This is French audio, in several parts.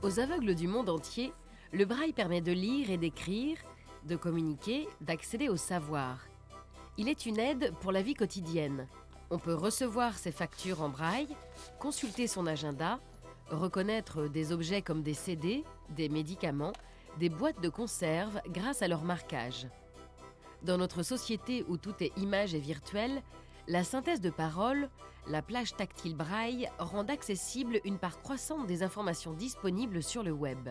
Aux aveugles du monde entier, le braille permet de lire et d'écrire, de communiquer, d'accéder au savoir. Il est une aide pour la vie quotidienne. On peut recevoir ses factures en braille, consulter son agenda, reconnaître des objets comme des CD, des médicaments, des boîtes de conserve grâce à leur marquage. Dans notre société où tout est image et virtuel, la synthèse de paroles, la plage tactile braille rendent accessible une part croissante des informations disponibles sur le web.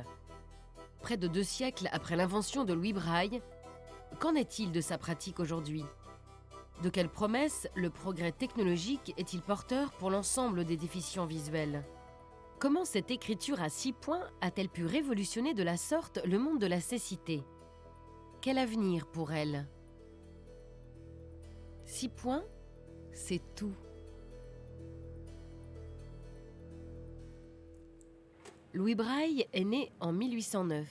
Près de 2 siècles après l'invention de Louis Braille, qu'en est-il de sa pratique aujourd'hui ? De quelles promesses le progrès technologique est-il porteur pour l'ensemble des déficients visuels ? Comment cette écriture à 6 points a-t-elle pu révolutionner de la sorte le monde de la cécité ? Quel avenir pour elle ? 6 points, c'est tout. Louis Braille est né en 1809,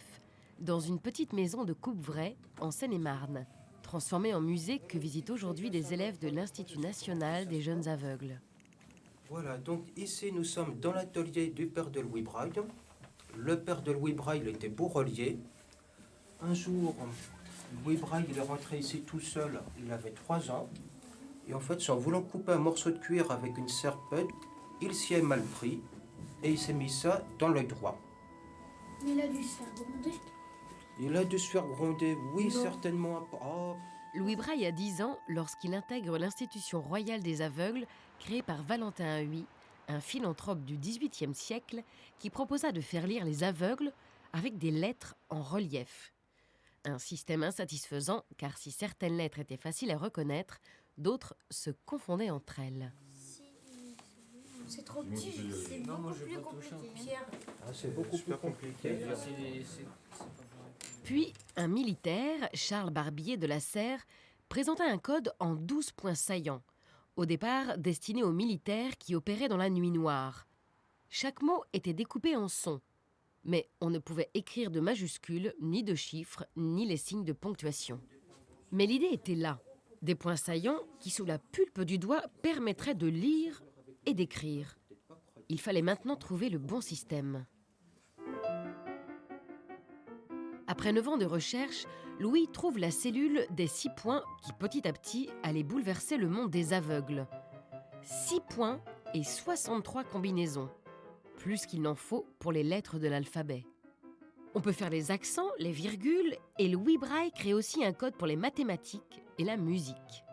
dans une petite maison de Coupvray, en Seine-et-Marne, transformée en musée que visitent aujourd'hui des élèves de l'Institut national des jeunes aveugles. Voilà, donc ici nous sommes dans l'atelier du père de Louis Braille. Le père de Louis Braille était bourrelier. Un jour, Louis Braille il est rentré ici tout seul, il avait 3 ans. Et en fait, en voulant couper un morceau de cuir avec une serpette, il s'y est mal pris et il s'est mis ça dans l'œil droit. Mais il a dû se faire gronder. Il a dû se faire gronder, oui, Non. certainement. Oh. Louis Braille a 10 ans lorsqu'il intègre l'Institution royale des aveugles, créée par Valentin Huy, un philanthrope du XVIIIe siècle qui proposa de faire lire les aveugles avec des lettres en relief. Un système insatisfaisant, car si certaines lettres étaient faciles à reconnaître, d'autres se confondaient entre elles. C'est trop petit, c'est beaucoup plus compliqué. Pierre. Ah, c'est beaucoup plus compliqué. Puis, un militaire, Charles Barbier de la Serre, présenta un code en 12 points saillants, au départ destiné aux militaires qui opéraient dans la nuit noire. Chaque mot était découpé en sons, mais on ne pouvait écrire de majuscules, ni de chiffres, ni les signes de ponctuation. Mais l'idée était là, des points saillants qui, sous la pulpe du doigt, permettraient de lire et d'écrire. Il fallait maintenant trouver le bon système. Après 9 ans de recherche, Louis trouve la cellule des 6 points qui, petit à petit, allait bouleverser le monde des aveugles. 6 points et 63 combinaisons, plus qu'il n'en faut pour les lettres de l'alphabet. On peut faire les accents, les virgules, et Louis Braille crée aussi un code pour les mathématiques et la musique.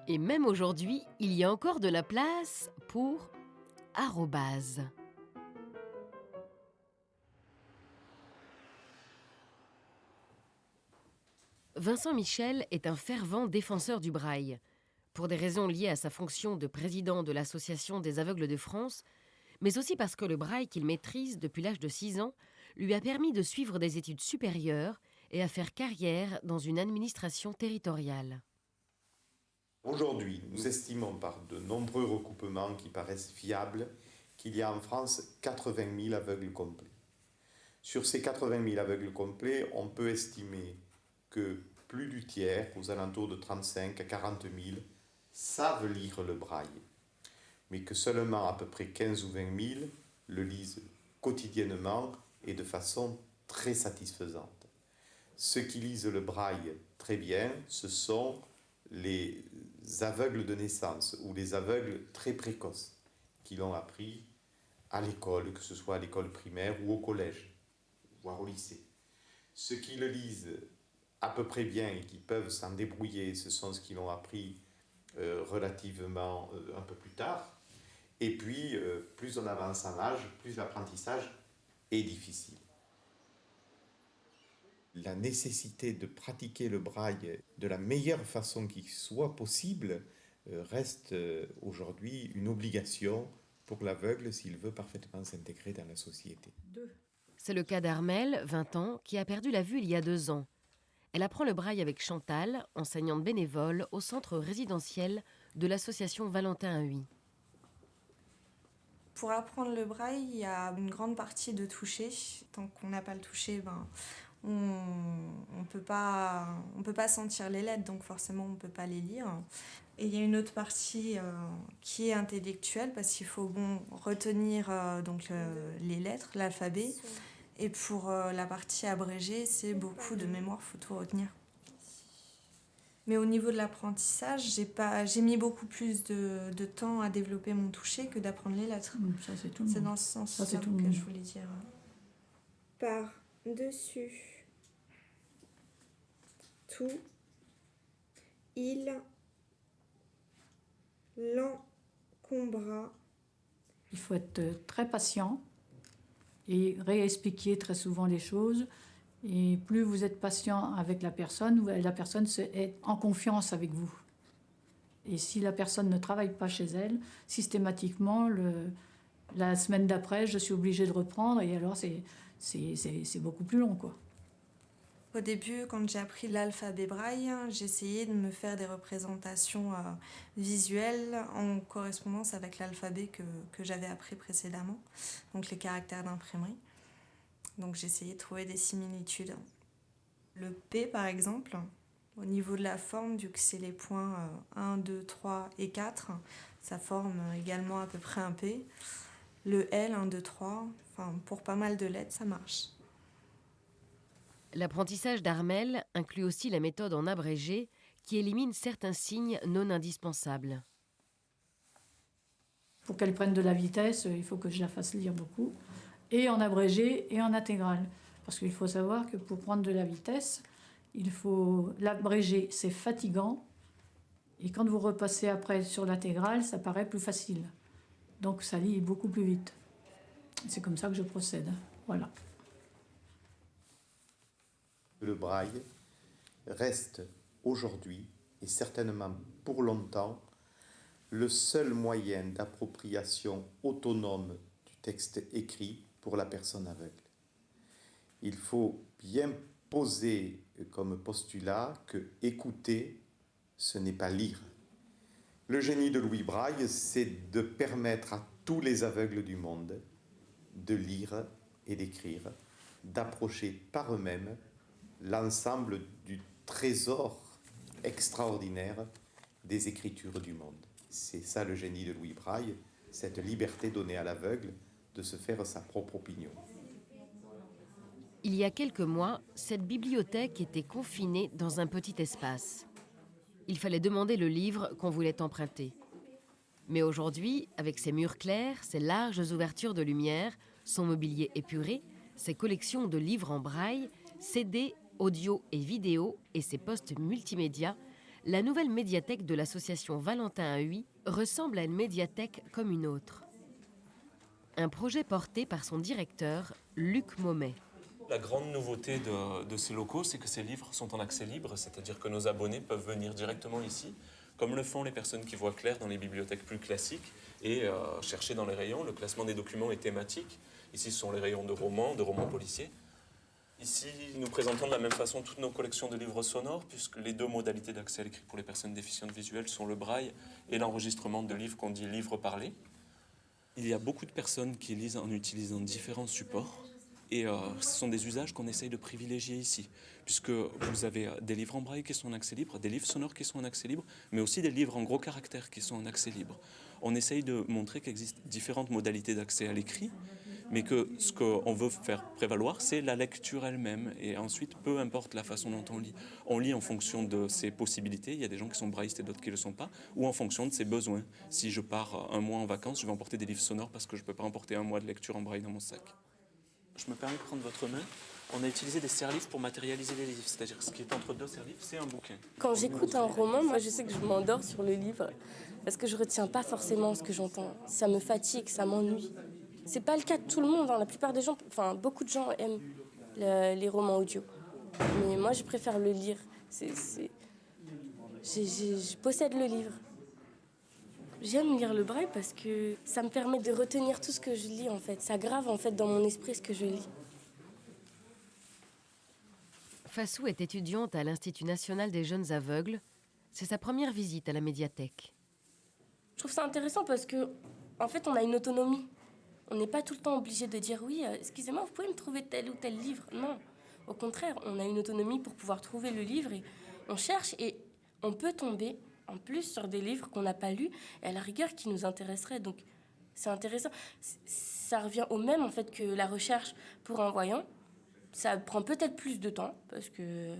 Et même aujourd'hui, il y a encore de la place pour arrobase. Vincent Michel est un fervent défenseur du braille. Pour des raisons liées à sa fonction de président de l'Association des aveugles de France, mais aussi parce que le braille qu'il maîtrise depuis l'âge de 6 ans lui a permis de suivre des études supérieures et à faire carrière dans une administration territoriale. Aujourd'hui, nous estimons par de nombreux recoupements qui paraissent fiables qu'il y a en France 80 000 aveugles complets. Sur ces 80 000 aveugles complets, on peut estimer que plus du tiers, aux alentours de 35 à 40 000, savent lire le braille, mais que seulement à peu près 15 ou 20 000 le lisent quotidiennement et de façon très satisfaisante. Ceux qui lisent le braille très bien, ce sont les aveugles de naissance ou les aveugles très précoces qui l'ont appris à l'école, que ce soit à l'école primaire ou au collège, voire au lycée. Ceux qui le lisent à peu près bien et qui peuvent s'en débrouiller, ce sont ceux qui l'ont appris relativement un peu plus tard. Et puis, plus on avance en âge, plus l'apprentissage est difficile. La nécessité de pratiquer le braille de la meilleure façon qui soit possible reste aujourd'hui une obligation pour l'aveugle s'il veut parfaitement s'intégrer dans la société. C'est le cas d'Armelle, 20 ans, qui a perdu la vue il y a 2 ans. Elle apprend le braille avec Chantal, enseignante bénévole au centre résidentiel de l'association Valentin Huy. Pour apprendre le braille, il y a une grande partie de toucher. Tant qu'on n'a pas le toucher, on peut pas sentir les lettres, donc forcément on ne peut pas les lire. Et il y a une autre partie qui est intellectuelle, parce qu'il faut retenir les lettres, l'alphabet. Et pour la partie abrégée, c'est beaucoup de mémoire, faut tout retenir. Mais au niveau de l'apprentissage, j'ai mis beaucoup plus de temps à développer mon toucher que d'apprendre les lettres. Ça, c'est tout le monde. C'est dans ce sens-là Ça, c'est tout le que monde. je voulais dire. Par-dessus tout, il l'encombra. Il faut être très patient et réexpliquer très souvent les choses. Et plus vous êtes patient avec la personne est en confiance avec vous. Et si la personne ne travaille pas chez elle, systématiquement, la semaine d'après, je suis obligée de reprendre. Et alors, c'est beaucoup plus long, quoi. Au début, quand j'ai appris l'alphabet braille, j'essayais de me faire des représentations visuelles en correspondance avec l'alphabet que j'avais appris précédemment, donc les caractères d'imprimerie. Donc j'essayais de trouver des similitudes. Le P, par exemple, au niveau de la forme, vu que c'est les points 1, 2, 3 et 4, ça forme également à peu près un P. Le L, 1, 2, 3, enfin, pour pas mal de lettres, ça marche. L'apprentissage d'Armelle inclut aussi la méthode en abrégé qui élimine certains signes non indispensables. Pour qu'elle prenne de la vitesse, il faut que je la fasse lire beaucoup. Et en abrégé et en intégrale. Parce qu'il faut savoir que pour prendre de la vitesse, l'abrégé, c'est fatigant. Et quand vous repassez après sur l'intégrale, ça paraît plus facile. Donc ça lit beaucoup plus vite. C'est comme ça que je procède. Voilà. Le braille reste aujourd'hui, et certainement pour longtemps, le seul moyen d'appropriation autonome du texte écrit pour la personne aveugle. Il faut bien poser comme postulat que écouter, ce n'est pas lire. Le génie de Louis Braille, c'est de permettre à tous les aveugles du monde de lire et d'écrire, d'approcher par eux-mêmes l'ensemble du trésor extraordinaire des écritures du monde. C'est ça le génie de Louis Braille, cette liberté donnée à l'aveugle de se faire sa propre opinion. Il y a quelques mois, cette bibliothèque était confinée dans un petit espace. Il fallait demander le livre qu'on voulait emprunter. Mais aujourd'hui, avec ses murs clairs, ses larges ouvertures de lumière, son mobilier épuré, ses collections de livres en braille, CD, audio et vidéo et ses postes multimédia, la nouvelle médiathèque de l'association Valentin à Huy ressemble à une médiathèque comme une autre. Un projet porté par son directeur, Luc Maumet. La grande nouveauté de ces locaux, c'est que ces livres sont en accès libre, c'est-à-dire que nos abonnés peuvent venir directement ici, comme le font les personnes qui voient clair dans les bibliothèques plus classiques, et chercher dans les rayons. Le classement des documents est thématique. Ici, ce sont les rayons de romans policiers. Ici, nous présentons de la même façon toutes nos collections de livres sonores, puisque les deux modalités d'accès à l'écrit pour les personnes déficientes visuelles sont le braille et l'enregistrement de livres qu'on dit livres parlés. Il y a beaucoup de personnes qui lisent en utilisant différents supports, et ce sont des usages qu'on essaye de privilégier ici, puisque vous avez des livres en braille qui sont en accès libre, des livres sonores qui sont en accès libre, mais aussi des livres en gros caractères qui sont en accès libre. On essaye de montrer qu'il existe différentes modalités d'accès à l'écrit, mais que ce qu'on veut faire prévaloir, c'est la lecture elle-même. Et ensuite, peu importe la façon dont on lit en fonction de ses possibilités. Il y a des gens qui sont braillistes et d'autres qui ne le sont pas, ou en fonction de ses besoins. Si je pars un mois en vacances, je vais emporter des livres sonores parce que je ne peux pas emporter un mois de lecture en braille dans mon sac. Je me permets de prendre votre main. On a utilisé des serre-livres pour matérialiser les livres. C'est-à-dire ce qui est entre deux serre-livres, c'est un bouquin. Quand j'écoute un roman, moi je sais que je m'endors sur le livre parce que je retiens pas forcément ce que j'entends. Ça me fatigue, ça m'ennuie. C'est pas le cas de tout le monde, hein. La plupart des gens, enfin beaucoup de gens aiment les romans audio. Mais moi je préfère le lire. Je possède le livre. J'aime lire le braille parce que ça me permet de retenir tout ce que je lis en fait. Ça grave en fait dans mon esprit ce que je lis. Fassou est étudiante à l'Institut national des jeunes aveugles. C'est sa première visite à la médiathèque. Je trouve ça intéressant parce que en fait on a une autonomie. On n'est pas tout le temps obligé de dire oui, excusez-moi, vous pouvez me trouver tel ou tel livre. Non, au contraire, on a une autonomie pour pouvoir trouver le livre et on cherche et on peut tomber en plus sur des livres qu'on n'a pas lus et à la rigueur qui nous intéresseraient. Donc c'est intéressant. Ça revient au même en fait que la recherche pour un voyant. Ça prend peut-être plus de temps, parce que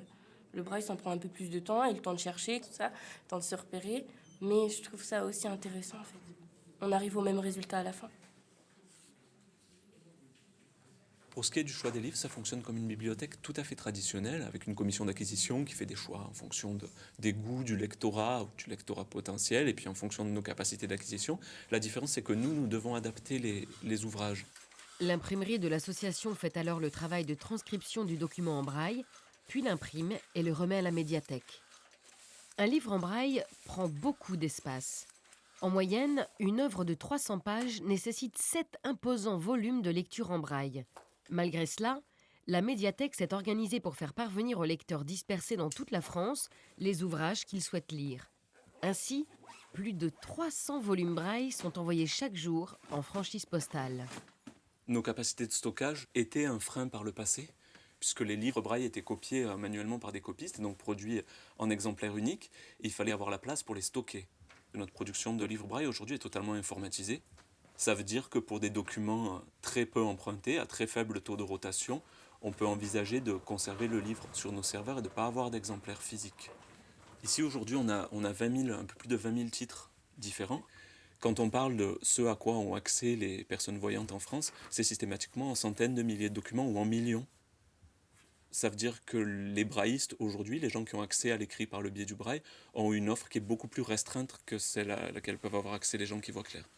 le braille, ça prend un peu plus de temps, et le temps de chercher, tout ça, le temps de se repérer. Mais je trouve ça aussi intéressant, en fait. On arrive au même résultat à la fin. Pour ce qui est du choix des livres, ça fonctionne comme une bibliothèque tout à fait traditionnelle, avec une commission d'acquisition qui fait des choix en fonction des goûts du lectorat ou du lectorat potentiel, et puis en fonction de nos capacités d'acquisition. La différence, c'est que nous devons adapter les ouvrages. L'imprimerie de l'association fait alors le travail de transcription du document en braille, puis l'imprime et le remet à la médiathèque. Un livre en braille prend beaucoup d'espace. En moyenne, une œuvre de 300 pages nécessite 7 imposants volumes de lecture en braille. Malgré cela, la médiathèque s'est organisée pour faire parvenir aux lecteurs dispersés dans toute la France les ouvrages qu'ils souhaitent lire. Ainsi, plus de 300 volumes braille sont envoyés chaque jour en franchise postale. Nos capacités de stockage étaient un frein par le passé, puisque les livres braille étaient copiés manuellement par des copistes, et donc produits en exemplaires uniques, et il fallait avoir la place pour les stocker. Notre production de livres braille aujourd'hui est totalement informatisée. Ça veut dire que pour des documents très peu empruntés, à très faible taux de rotation, on peut envisager de conserver le livre sur nos serveurs et de ne pas avoir d'exemplaires physiques. Ici aujourd'hui on a un peu plus de 20 000 titres différents. Quand on parle de ce à quoi ont accès les personnes voyantes en France, c'est systématiquement en centaines de milliers de documents ou en millions. Ça veut dire que les braillistes aujourd'hui, les gens qui ont accès à l'écrit par le biais du braille, ont une offre qui est beaucoup plus restreinte que celle à laquelle peuvent avoir accès les gens qui voient clair.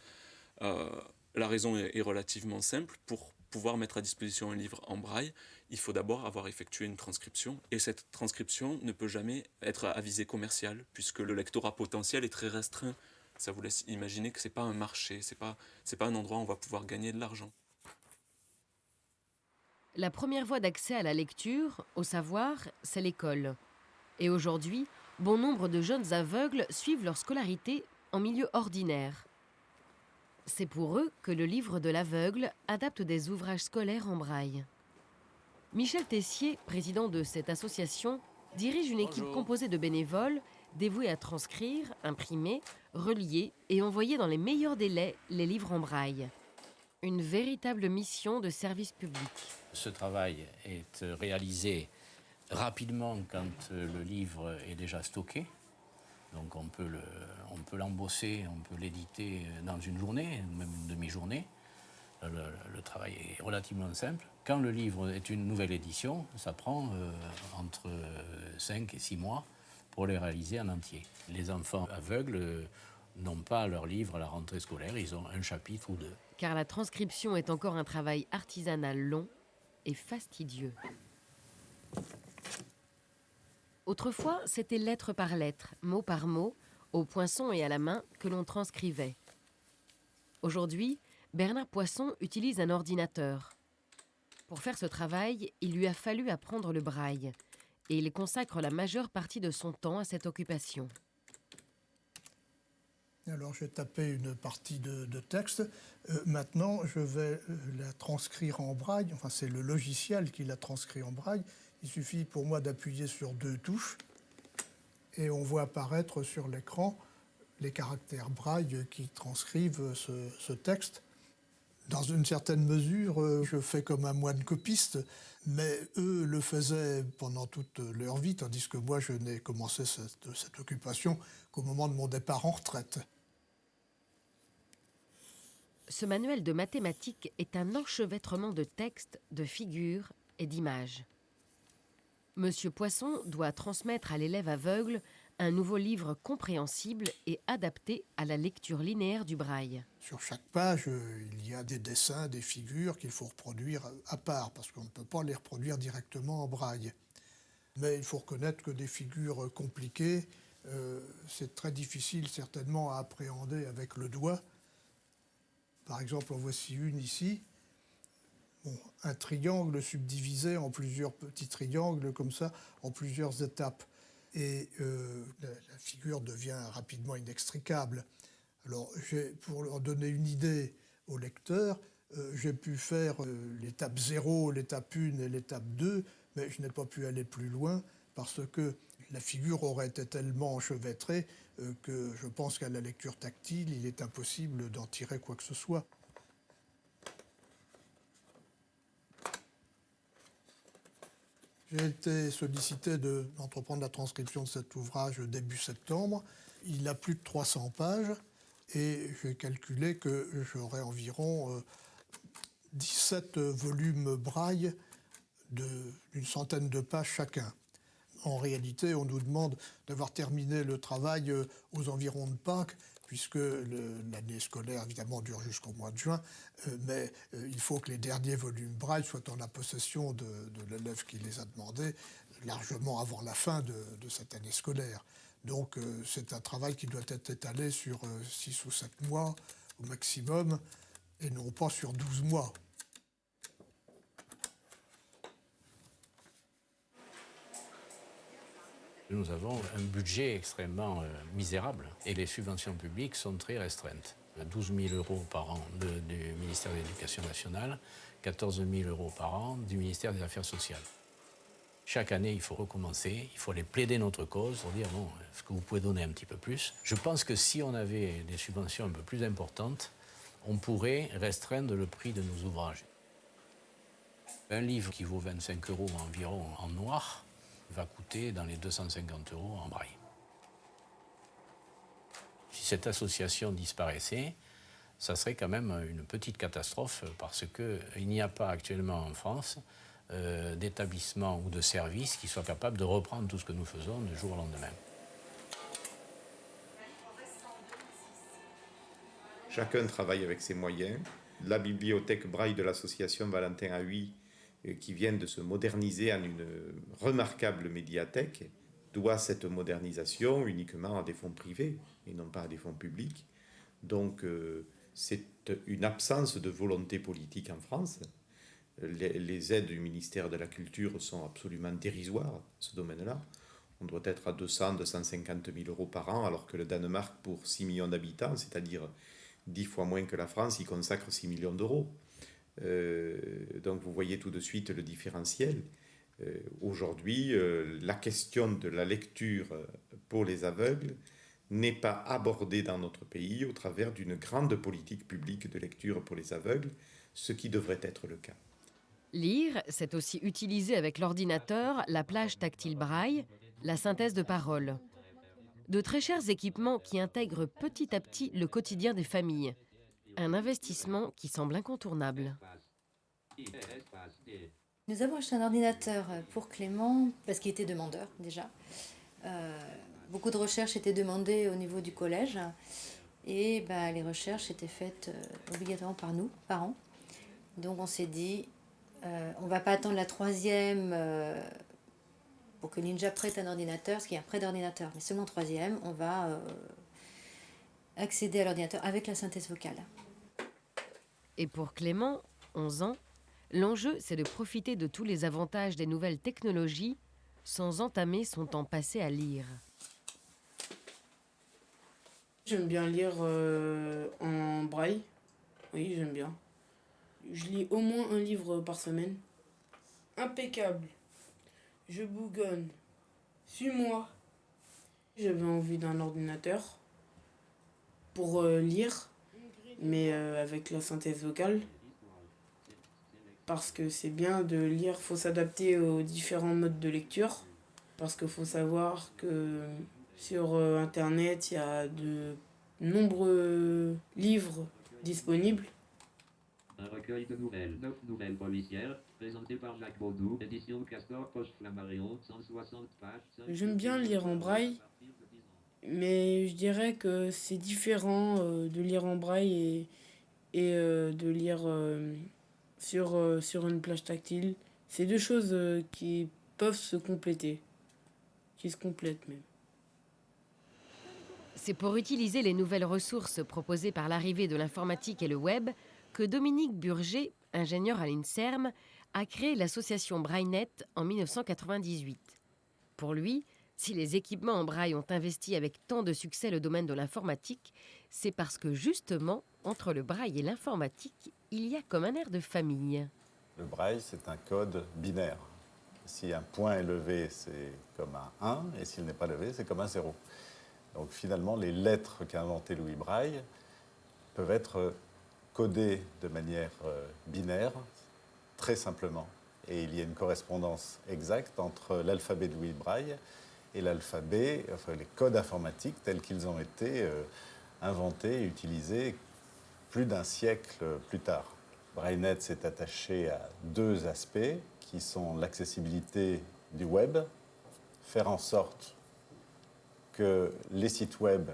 La raison est relativement simple. Pour pouvoir mettre à disposition un livre en braille, il faut d'abord avoir effectué une transcription. Et cette transcription ne peut jamais être à visée commerciale, puisque le lectorat potentiel est très restreint. Ça vous laisse imaginer que ce n'est pas un marché, ce n'est pas un endroit où on va pouvoir gagner de l'argent. La première voie d'accès à la lecture, au savoir, c'est l'école. Et aujourd'hui, bon nombre de jeunes aveugles suivent leur scolarité en milieu ordinaire. C'est pour eux que le livre de l'aveugle adapte des ouvrages scolaires en braille. Michel Tessier, président de cette association, dirige une équipe composée de bénévoles dévoués à transcrire, imprimer, relier et envoyer dans les meilleurs délais les livres en braille. Une véritable mission de service public. Ce travail est réalisé rapidement quand le livre est déjà stocké. Donc on peut l'embosser, on peut l'éditer dans une journée, même une demi-journée. Le travail est relativement simple. Quand le livre est une nouvelle édition, ça prend entre 5 et 6 mois pour les réaliser en entier. Les enfants aveugles n'ont pas leur livre à la rentrée scolaire, ils ont un chapitre ou 2. Car la transcription est encore un travail artisanal long et fastidieux. Autrefois, c'était lettre par lettre, mot par mot, au poinçon et à la main que l'on transcrivait. Aujourd'hui, Bernard Poisson utilise un ordinateur. Pour faire ce travail, il lui a fallu apprendre le braille, et il consacre la majeure partie de son temps à cette occupation. Alors j'ai tapé une partie de texte. Maintenant, je vais la transcrire en braille. Enfin, c'est le logiciel qui la transcrit en braille. Il suffit pour moi d'appuyer sur 2 touches et on voit apparaître sur l'écran les caractères braille qui transcrivent ce texte. Dans une certaine mesure, je fais comme un moine copiste, mais eux le faisaient pendant toute leur vie, tandis que moi, je n'ai commencé cette occupation qu'au moment de mon départ en retraite. Ce manuel de mathématiques est un enchevêtrement de textes, de figures et d'images. Monsieur Poisson doit transmettre à l'élève aveugle un nouveau livre compréhensible et adapté à la lecture linéaire du braille. Sur chaque page, il y a des dessins, des figures qu'il faut reproduire à part, parce qu'on ne peut pas les reproduire directement en braille. Mais il faut reconnaître que des figures compliquées, c'est très difficile certainement à appréhender avec le doigt. Par exemple, en voici une ici. Bon, un triangle subdivisé en plusieurs petits triangles, comme ça, en plusieurs étapes. Et la figure devient rapidement inextricable. Alors, pour en donner une idée au lecteur, j'ai pu faire l'étape 0, l'étape 1 et l'étape 2, mais je n'ai pas pu aller plus loin parce que la figure aurait été tellement enchevêtrée que je pense qu'à la lecture tactile, il est impossible d'en tirer quoi que ce soit. J'ai été sollicité d'entreprendre la transcription de cet ouvrage début septembre. Il a plus de 300 pages et j'ai calculé que j'aurais environ 17 volumes braille d'une centaine de pages chacun. En réalité, on nous demande d'avoir terminé le travail aux environs de Pâques, puisque l'année scolaire, évidemment, dure jusqu'au mois de juin, mais il faut que les derniers volumes braille soient en la possession de l'élève qui les a demandés largement avant la fin de cette année scolaire. Donc c'est un travail qui doit être étalé sur 6 ou 7 mois au maximum, et non pas sur 12 mois. Nous avons un budget extrêmement misérable et les subventions publiques sont très restreintes. 12 000 euros par an du ministère de l'Éducation nationale, 14 000 euros par an du ministère des Affaires sociales. Chaque année, il faut recommencer, il faut aller plaider notre cause pour dire bon, est-ce que vous pouvez donner un petit peu plus? Je pense que si on avait des subventions un peu plus importantes, on pourrait restreindre le prix de nos ouvrages. Un livre qui vaut 25 euros environ en noir va coûter dans les 250 euros en braille. Si cette association disparaissait, ça serait quand même une petite catastrophe parce qu'il n'y a pas actuellement en France d'établissement ou de service qui soit capable de reprendre tout ce que nous faisons du jour au lendemain. Chacun travaille avec ses moyens. La bibliothèque braille de l'association Valentin Huy, qui vient de se moderniser en une remarquable médiathèque, doit cette modernisation uniquement à des fonds privés et non pas à des fonds publics. Donc c'est une absence de volonté politique en France. Les aides du ministère de la Culture sont absolument dérisoires dans ce domaine-là. On doit être à 200-250 000 euros par an, alors que le Danemark, pour 6 millions d'habitants, c'est-à-dire 10 fois moins que la France, y consacre 6 millions d'euros. Donc vous voyez tout de suite le différentiel. Aujourd'hui, la question de la lecture pour les aveugles n'est pas abordée dans notre pays au travers d'une grande politique publique de lecture pour les aveugles, ce qui devrait être le cas. Lire, c'est aussi utiliser avec l'ordinateur la plage tactile braille, la synthèse de paroles. De très chers équipements qui intègrent petit à petit le quotidien des familles. Un investissement qui semble incontournable. Nous avons acheté un ordinateur pour Clément parce qu'il était demandeur déjà. Beaucoup de recherches étaient demandées au niveau du collège et les recherches étaient faites obligatoirement par nous, parents. Donc on s'est dit, on ne va pas attendre la 3e pour que l'INJA prête un ordinateur, parce qu'il y a un prêt d'ordinateur, mais seulement 3e, on va accéder à l'ordinateur avec la synthèse vocale. Et pour Clément, 11 ans, l'enjeu, c'est de profiter de tous les avantages des nouvelles technologies sans entamer son temps passé à lire. J'aime bien lire en braille. Oui, j'aime bien. Je lis au moins un livre par semaine. Impeccable. Je bougonne. Suis-moi. J'avais envie d'un ordinateur pour lire, mais avec la synthèse vocale. Parce que c'est bien de lire, il faut s'adapter aux différents modes de lecture. Parce qu'il faut savoir que sur Internet, il y a de nombreux livres disponibles. Un recueil de nouvelles, 9 nouvelles policières, présentées par Jacques Baudou, édition Castor, poche Flammarion, 160 pages. J'aime bien lire en braille, mais je dirais que c'est différent de lire en braille et de lire sur une plage tactile. C'est deux choses qui peuvent se compléter, qui se complètent même. C'est pour utiliser les nouvelles ressources proposées par l'arrivée de l'informatique et le web que Dominique Burger, ingénieur à l'INSERM, a créé l'association BrailleNet en 1998. Pour lui, si les équipements en braille ont investi avec tant de succès le domaine de l'informatique, c'est parce que justement, entre le braille et l'informatique, il y a comme un air de famille. Le braille, c'est un code binaire. Si un point est levé, c'est comme un 1, et s'il n'est pas levé, c'est comme un 0. Donc finalement, les lettres qu'a inventées Louis Braille peuvent être codées de manière binaire, très simplement. Et il y a une correspondance exacte entre l'alphabet de Louis Braille et l'alphabet, enfin les codes informatiques tels qu'ils ont été inventés et utilisés plus d'un siècle plus tard. BrailleNet s'est attaché à deux aspects qui sont l'accessibilité du web, faire en sorte que les sites web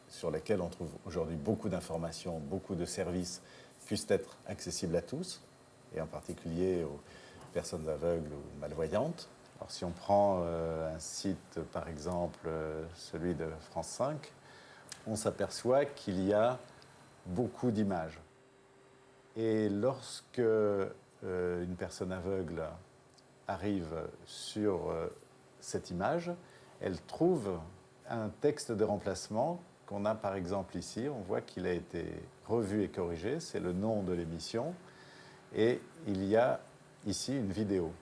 sur lesquels on trouve aujourd'hui beaucoup d'informations, beaucoup de services, puissent être accessibles à tous, et en particulier aux personnes aveugles ou malvoyantes. Alors, si on prend un site, par exemple, celui de France 5, on s'aperçoit qu'il y a beaucoup d'images. Et lorsque une personne aveugle arrive sur cette image, elle trouve un texte de remplacement qu'on a par exemple ici. On voit qu'il a été revu et corrigé, c'est le nom de l'émission, et il y a ici une vidéo.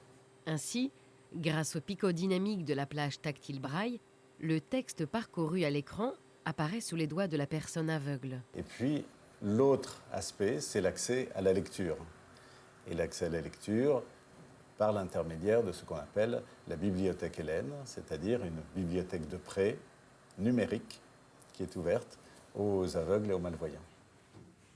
Ainsi, grâce au picot dynamique de la plage tactile Braille, le texte parcouru à l'écran apparaît sous les doigts de la personne aveugle. Et puis, l'autre aspect, c'est l'accès à la lecture. Et l'accès à la lecture par l'intermédiaire de ce qu'on appelle la bibliothèque Hélène, c'est-à-dire une bibliothèque de prêt numérique qui est ouverte aux aveugles et aux malvoyants.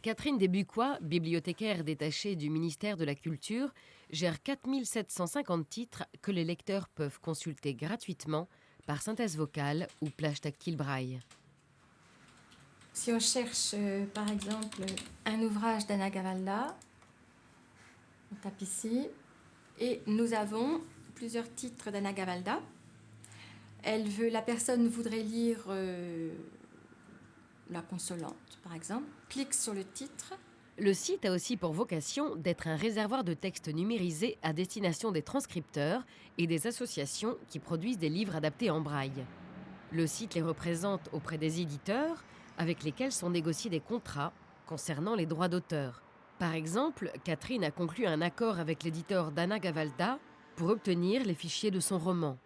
Catherine Desbucois, bibliothécaire détachée du ministère de la Culture, gère 4750 titres que les lecteurs peuvent consulter gratuitement par synthèse vocale ou plage tactile Braille. Si on cherche par exemple un ouvrage d'Anna Gavalda, on tape ici, et nous avons plusieurs titres d'Anna Gavalda. La personne voudrait lire La Consolante, par exemple, clique sur le titre. Le site a aussi pour vocation d'être un réservoir de textes numérisés à destination des transcripteurs et des associations qui produisent des livres adaptés en braille. Le site les représente auprès des éditeurs avec lesquels sont négociés des contrats concernant les droits d'auteur. Par exemple, Catherine a conclu un accord avec l'éditeur d'Anna Gavalda pour obtenir les fichiers de son roman.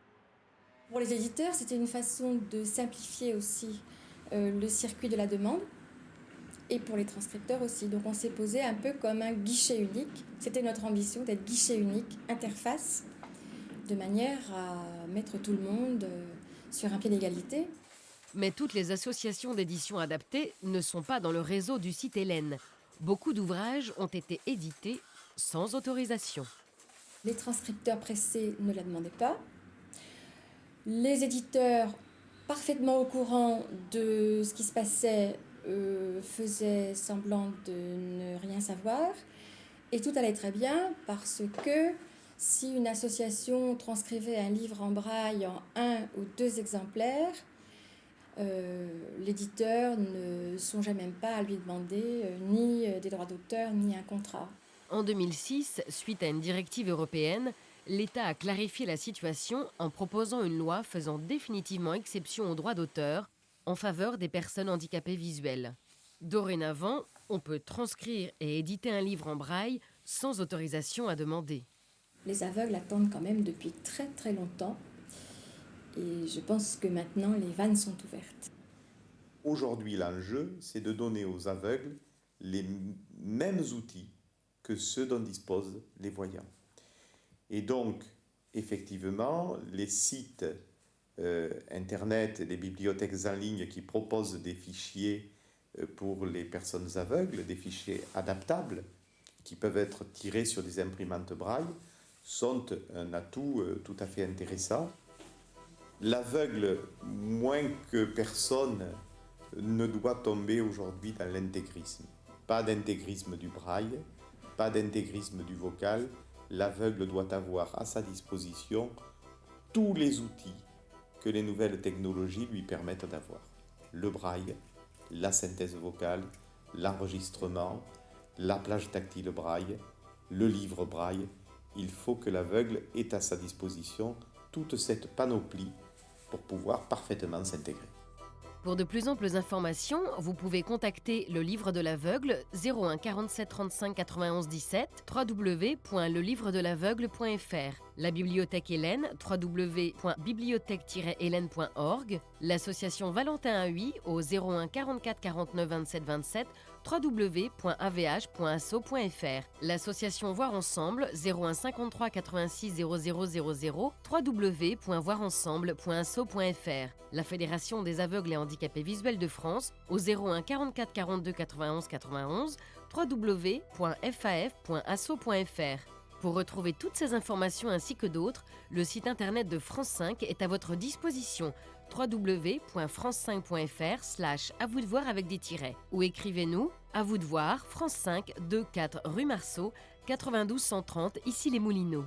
Pour les éditeurs, c'était une façon de simplifier aussi le circuit de la demande, et pour les transcripteurs aussi. Donc on s'est posé un peu comme un guichet unique. C'était notre ambition d'être guichet unique, interface, de manière à mettre tout le monde sur un pied d'égalité. Mais toutes les associations d'édition adaptées ne sont pas dans le réseau du site Hélène. Beaucoup d'ouvrages ont été édités sans autorisation. Les transcripteurs pressés ne la demandaient pas. Les éditeurs, parfaitement au courant de ce qui se passait, faisaient semblant de ne rien savoir. Et tout allait très bien parce que si une association transcrivait un livre en braille en 1 ou 2 exemplaires, l'éditeur ne songeait même pas à lui demander ni des droits d'auteur ni un contrat. En 2006, suite à une directive européenne, l'État a clarifié la situation en proposant une loi faisant définitivement exception aux droits d'auteur en faveur des personnes handicapées visuelles. Dorénavant, on peut transcrire et éditer un livre en braille sans autorisation à demander. Les aveugles attendent quand même depuis très très longtemps. Et je pense que maintenant, les vannes sont ouvertes. Aujourd'hui, l'enjeu, c'est de donner aux aveugles les mêmes outils que ceux dont disposent les voyants. Et donc, effectivement, les sites Internet et les bibliothèques en ligne qui proposent des fichiers pour les personnes aveugles, des fichiers adaptables, qui peuvent être tirés sur des imprimantes braille, sont un atout tout à fait intéressant. L'aveugle, moins que personne, ne doit tomber aujourd'hui dans l'intégrisme. Pas d'intégrisme du braille, pas d'intégrisme du vocal. L'aveugle doit avoir à sa disposition tous les outils que les nouvelles technologies lui permettent d'avoir. Le braille, la synthèse vocale, l'enregistrement, la plage tactile braille, le livre braille. Il faut que l'aveugle ait à sa disposition toute cette panoplie pour pouvoir parfaitement s'intégrer. Pour de plus amples informations, vous pouvez contacter le Livre de l'Aveugle 01 47 35 91 17 www.lelivredelaveugle.fr. La Bibliothèque Hélène, www.bibliothèque-hélène.org, l'association Valentin Huy au 01 44 49 27 27, www.avh.asso.fr, l'association Voir Ensemble 01 53 86 00 00, www.voirensemble.asso.fr, la Fédération des aveugles et handicapés visuels de France au 01 44 42 91 91, www.faf.asso.fr. Pour retrouver toutes ces informations ainsi que d'autres, le site internet de France 5 est à votre disposition, www.france5.fr/à vous de voir avec des tirets, ou écrivez-nous à vous de voir, France 5, 2-4 rue Marceau, 92 130, ici les Moulineaux.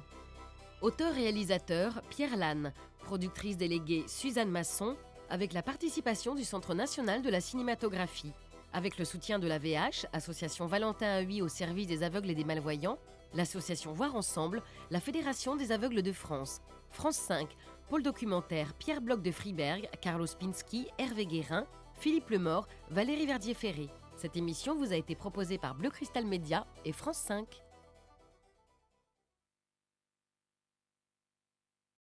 Auteur-réalisateur Pierre Lannes, productrice déléguée Suzanne Masson, avec la participation du Centre national de la cinématographie. Avec le soutien de la VH, Association Valentin Huy au service des aveugles et des malvoyants, l'association Voir Ensemble, la Fédération des aveugles de France, France 5, Pôle documentaire Pierre Bloch de Friberg, Carlos Pinsky, Hervé Guérin, Philippe Lemort, Valérie Verdier-Ferré. Cette émission vous a été proposée par Bleu Cristal Média et France 5.